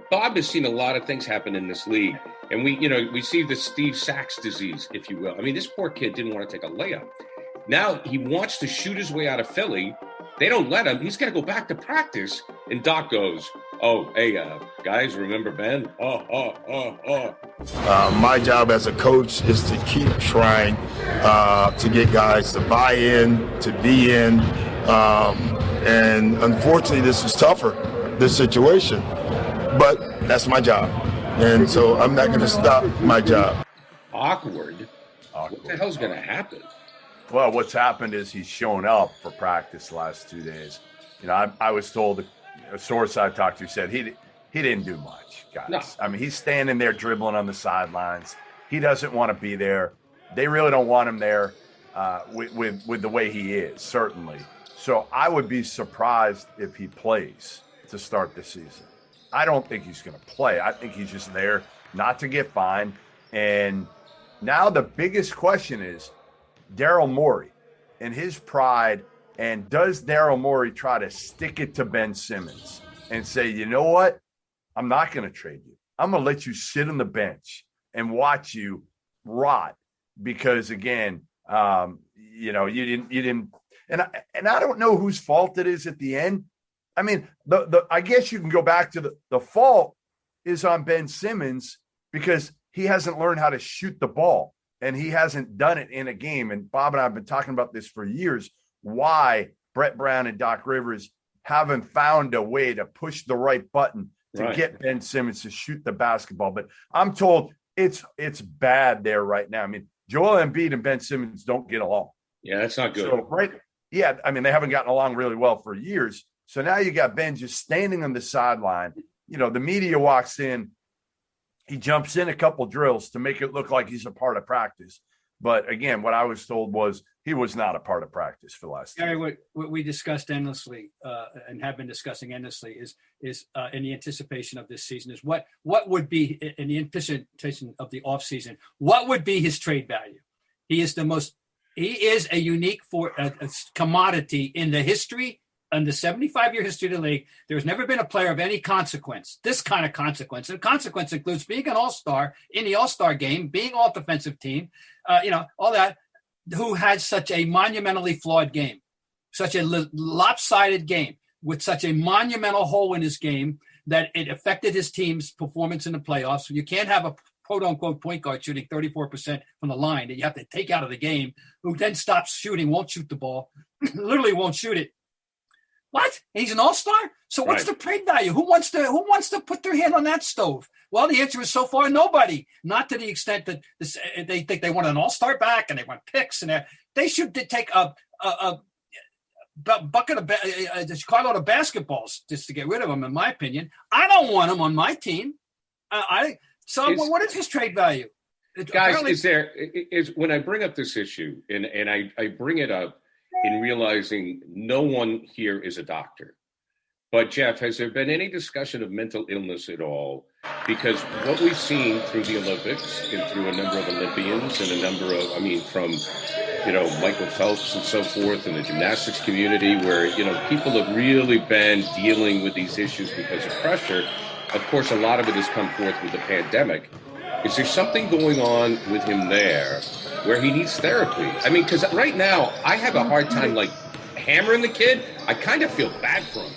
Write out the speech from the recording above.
Bob has seen a lot of things happen in this league. And we see the Steve Sachs disease, if you will. I mean, this poor kid didn't want to take a layup. Now he wants to shoot his way out of Philly. They don't let him. He's got to go back to practice. And Doc goes, "Oh, hey, guys, remember Ben? My job as a coach is to keep trying to get guys to buy in, to be in. And unfortunately, this is tougher, this situation. But that's my job. And so I'm not going to stop my job." Awkward. What the hell's going to happen? Well, what's happened is he's shown up for practice the last 2 days. I was told, a source I talked to said he didn't do much, guys. No. I mean, he's standing there dribbling on the sidelines. He doesn't want to be there. They really don't want him there with the way he is, certainly. So I would be surprised if he plays to start the season. I don't think he's going to play. I think he's just there not to get fined. And now the biggest question is Daryl Morey and his pride. And does Daryl Morey try to stick it to Ben Simmons and say, you know what? I'm not going to trade you. I'm going to let you sit on the bench and watch you rot because, again, you didn't. And I don't know whose fault it is at the end. I mean, I guess you can go back to the fault is on Ben Simmons because he hasn't learned how to shoot the ball and he hasn't done it in a game. And Bob and I have been talking about this for years, why Brett Brown and Doc Rivers haven't found a way to push the right button to get Ben Simmons to shoot the basketball. But I'm told it's bad there right now. I mean, Joel Embiid and Ben Simmons don't get along. Yeah, that's not good. So, yeah, I mean, they haven't gotten along really well for years. So now you got Ben just standing on the sideline. The media walks in. He jumps in a couple drills to make it look like he's a part of practice. But again, what I was told was he was not a part of practice for the last Gary, what we discussed endlessly and have been discussing endlessly is in the anticipation of this season is what would be in the anticipation of the offseason, what would be his trade value? He is a unique a commodity in the history. In the 75-year history of the league, there's never been a player of any consequence, this kind of consequence. And consequence includes being an all-star in the all-star game, being all defensive team, all that, who had such a monumentally flawed game, such a lopsided game with such a monumental hole in his game that it affected his team's performance in the playoffs. You can't have a quote-unquote point guard shooting 34% from the line that you have to take out of the game, who then stops shooting, won't shoot the ball, literally won't shoot it. What? He's an all-star? So what's the trade value? Who wants to put their hand on that stove? Well, the answer is so far nobody. Not to the extent that they think they want an all-star back and they want picks and they should take a bucket of a carload of basketballs just to get rid of them. In my opinion, I don't want them on my team. What is his trade value? Guys, is when I bring up this issue and I bring it up in realizing no one here is a doctor. But, Jeff, has there been any discussion of mental illness at all? Because what we've seen through the Olympics and through a number of Olympians and from Michael Phelps and so forth in the gymnastics community where, people have really been dealing with these issues because of pressure. Of course, a lot of it has come forth with the pandemic. Is there something going on with him there where he needs therapy? I mean, because right now I have a hard time hammering the kid. I kind of feel bad for him.